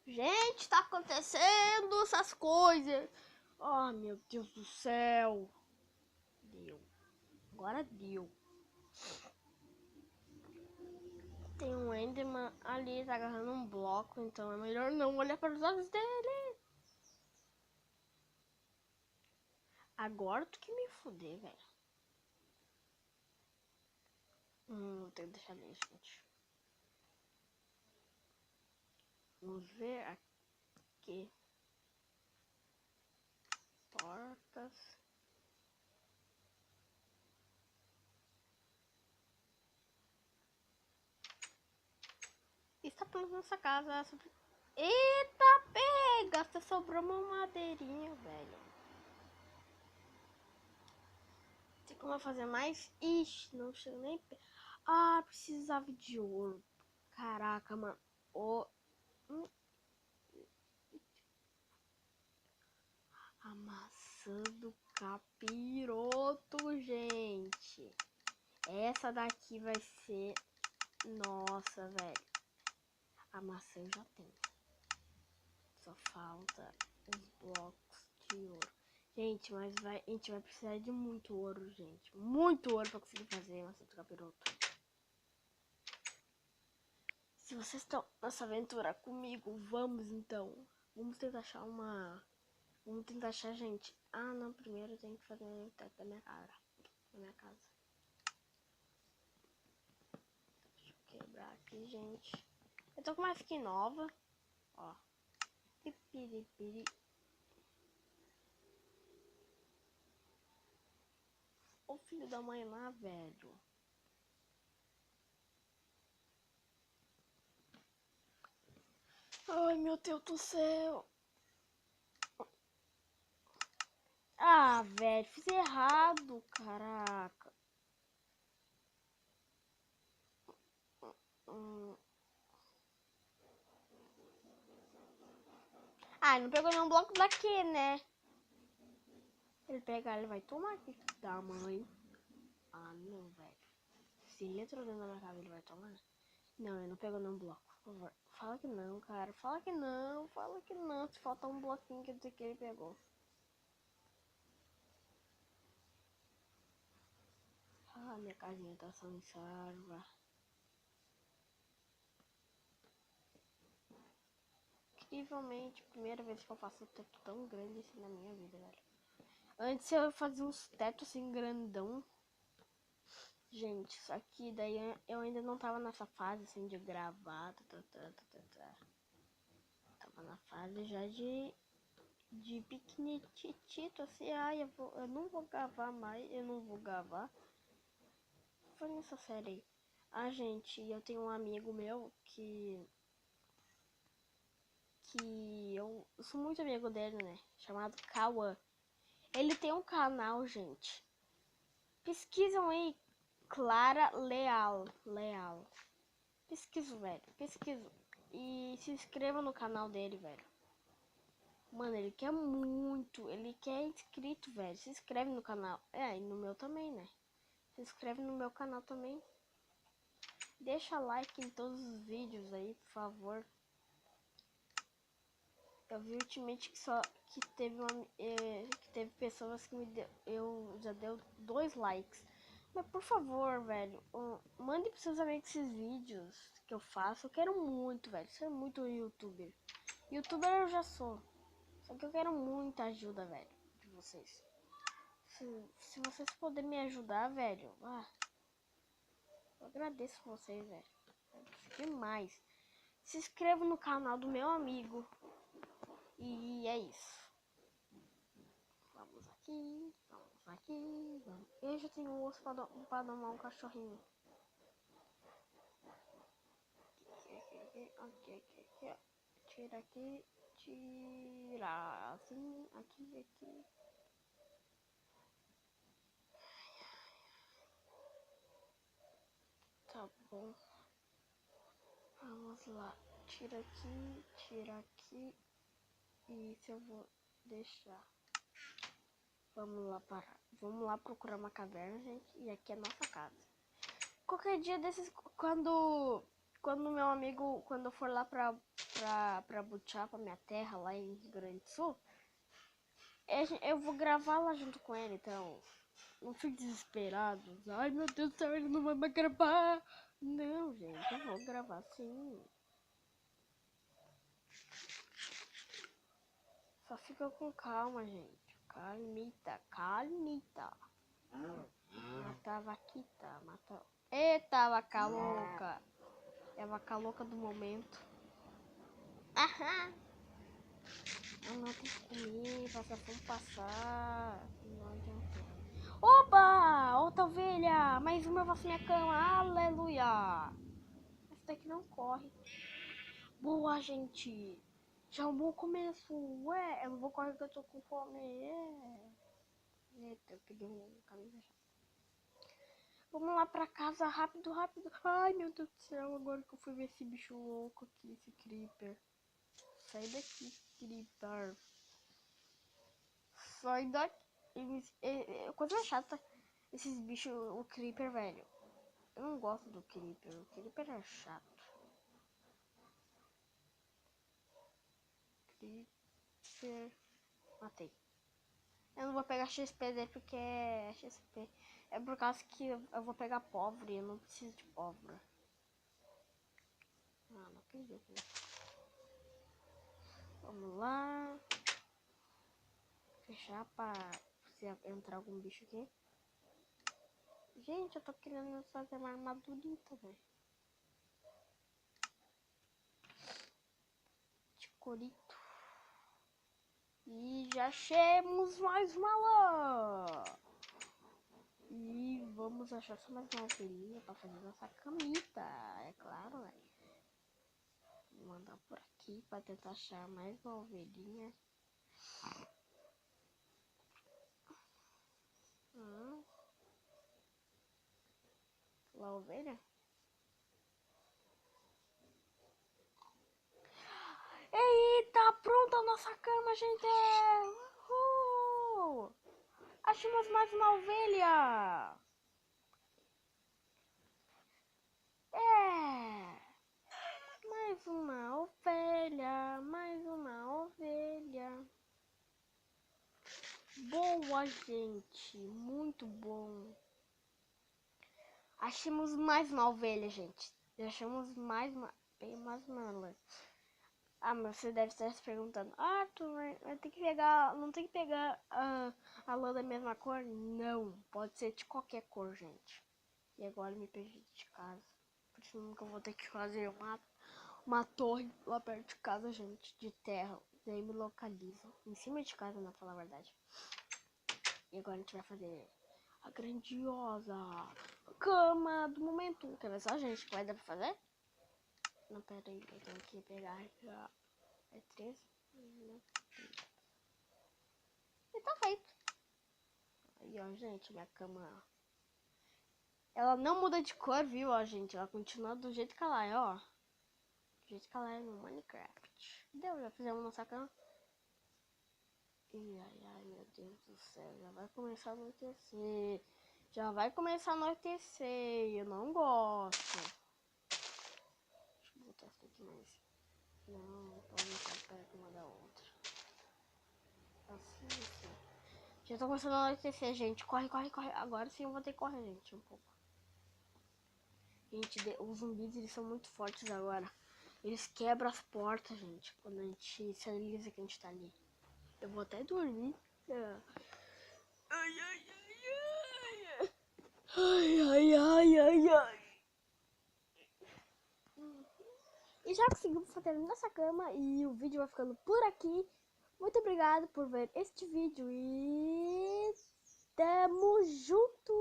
Gente, tá acontecendo essas coisas. Oh, meu Deus do céu. Deu. Agora deu. Tem um Enderman ali, tá agarrando um bloco, então é melhor não olhar para os olhos dele. Agora tu que me fuder, velho. Vou ter que deixar ali, gente. Vamos ver aqui. Portas. Está pela nossa casa. Eita, pega! Só sobrou uma madeirinha, velho. Tem como fazer mais? Ixi, não chega nem... Ah, precisava de ouro. Caraca, mano. A maçã do capiroto, gente. Essa daqui vai ser... Nossa, velho. A maçã eu já tenho. Só falta os blocos de ouro. Gente, mas a gente vai precisar de muito ouro, gente. Muito ouro pra conseguir fazer a maçã do capiroto. Se vocês estão nessa aventura comigo, vamos então. Vamos tentar achar uma... Vamos tentar achar, gente. Ah, não. Primeiro eu tenho que fazer o teto da minha cara. Da minha casa. Deixa eu quebrar aqui, gente. Eu tô com uma skin nova. Ó. Pipiripiri. Ô filho da mãe lá, velho. Ai, meu Deus do céu. Ah, velho. Fiz errado, caraca. Ah, não pegou nenhum bloco daqui, né? Ele pegar, ele vai tomar aqui da mãe. Ah, não, velho. Se ele entrou dentro da minha casa, ele vai tomar? Não, ele não pegou nenhum bloco, por favor. Fala que não, cara. Fala que não. Fala que não. Se faltar um bloquinho, quer dizer que ele pegou. Ah, minha casinha tá sem salva. Incrivelmente, primeira vez que eu faço um teto tão grande assim na minha vida, velho. Antes eu fazia uns tetos assim grandão. Gente, só que daí eu ainda não tava nessa fase assim de gravar. Tava na fase já de piquenitito assim. Ai, eu não vou gravar mais. Eu não vou gravar. Foi nessa série aí. Ah, gente, eu tenho um amigo meu que eu sou muito amigo dele, né? Chamado Kawan. Ele tem um canal, gente. Pesquisam aí, Clara Leal. Pesquiso, velho. Pesquiso. E se inscreva no canal dele, velho. Mano, ele quer muito. Ele quer inscrito, velho. Se inscreve no canal. É, e no meu também, né? Se inscreve no meu canal também. Deixa like em todos os vídeos aí, por favor. Eu vi ultimamente que teve pessoas que eu já deu 2 likes. Mas por favor, velho, mande pros seus amigos esses vídeos que eu faço. Eu quero muito, velho, ser muito youtuber. Youtuber eu já sou. Só que eu quero muita ajuda, velho, de vocês. Se vocês puderem me ajudar, velho, eu agradeço vocês, velho. Demais. Se inscreva no canal do meu amigo. E é isso. Vamos aqui, vamos aqui, vamos. Eu já tenho um osso pra domar um cachorrinho. Aqui. Tira aqui, tira assim, aqui. Tá bom. Vamos lá. Tira aqui. E isso eu vou deixar. Vamos lá procurar uma caverna, gente. E aqui é a nossa casa. Qualquer dia desses, quando quando meu amigo, quando eu for lá pra Butiá, pra minha terra, lá em Rio Grande do Sul, eu vou gravar lá junto com ele, então não fique desesperado. Ai meu Deus do céu, ele não vai mais gravar. Não, gente, eu vou gravar sim. Só fica com calma, gente. Calmita, calmita. Mata a vaquita, mata... Eita, vaca louca. É a vaca louca do momento. Aham. Não tem que comer, faça fome passar. Não adianta. Opa! Outra ovelha! Mais uma pra minha cama. Aleluia! Essa daqui não corre. Boa, gente! Já é um bom começo. Ué, eu não vou correr porque eu tô com fome. Eita, eu peguei um caminho fechado. Vamos lá pra casa, rápido, rápido. Ai, meu Deus do céu, agora que eu fui ver esse bicho louco aqui, esse creeper. Sai daqui, creeper. Sai daqui. Coisa chata, esses bichos, o creeper, velho. Eu não gosto do creeper, o creeper é chato. Creeper. Matei. Eu não vou pegar XP dele porque é XP. É por causa que eu vou pegar pobre, eu não preciso de pobre. Ah, não acredito. Vamos lá. Fechar pra se entrar algum bicho aqui. Gente, eu tô querendo fazer uma armadurita, velho. De corito. E já achamos mais uma lã. E vamos achar só mais uma ovelhinha pra fazer nossa camita. É claro, velho. Vou mandar por aqui pra tentar achar mais uma ovelhinha. Lá, ovelha. Eita, pronta a nossa cama, gente! Uhul! Achamos mais uma ovelha! É! Mais uma ovelha, mais uma ovelha. Boa, gente, muito bom. Achamos mais uma ovelha, gente. Achamos mais uma lã. Ah, mas você deve estar se perguntando, Arthur, vai ter que pegar, não tem que pegar a lã da mesma cor? Não, pode ser de qualquer cor, gente. E agora me perdi de casa. Por isso nunca vou ter que fazer uma torre lá perto de casa, gente, de terra. Daí me localizam. Em cima de casa, na falar a verdade. E agora a gente vai fazer a grandiosa cama do momento. Quer ver só, gente, que vai dar pra fazer? Não, pera aí, eu tenho que pegar já. É 3. E tá feito. Aí, ó, gente, minha cama. Ela não muda de cor, viu, ó, gente? Ela continua do jeito que ela é, ó. Do jeito que ela é no Minecraft. Deu, já fizemos nossa cama. E ai, meu Deus do céu. Já vai começar a anoitecer. Já vai começar a anoitecer. Eu não gosto. Deixa eu botar essa aqui mais. Não, pode botar perto uma da outra. Assim, assim. Já tá começando a anoitecer, gente. Corre, corre, corre. Agora sim eu vou ter que correr, gente, um pouco. Gente, os zumbis, eles são muito fortes agora. Eles quebram as portas, gente, quando a gente se analisa que a gente tá ali. Eu vou até dormir. Ai, ai, ai, ai. Ai, ai, ai, ai, ai. E já conseguimos fazer nossa cama e o vídeo vai ficando por aqui. Muito obrigado por ver este vídeo e tamo junto!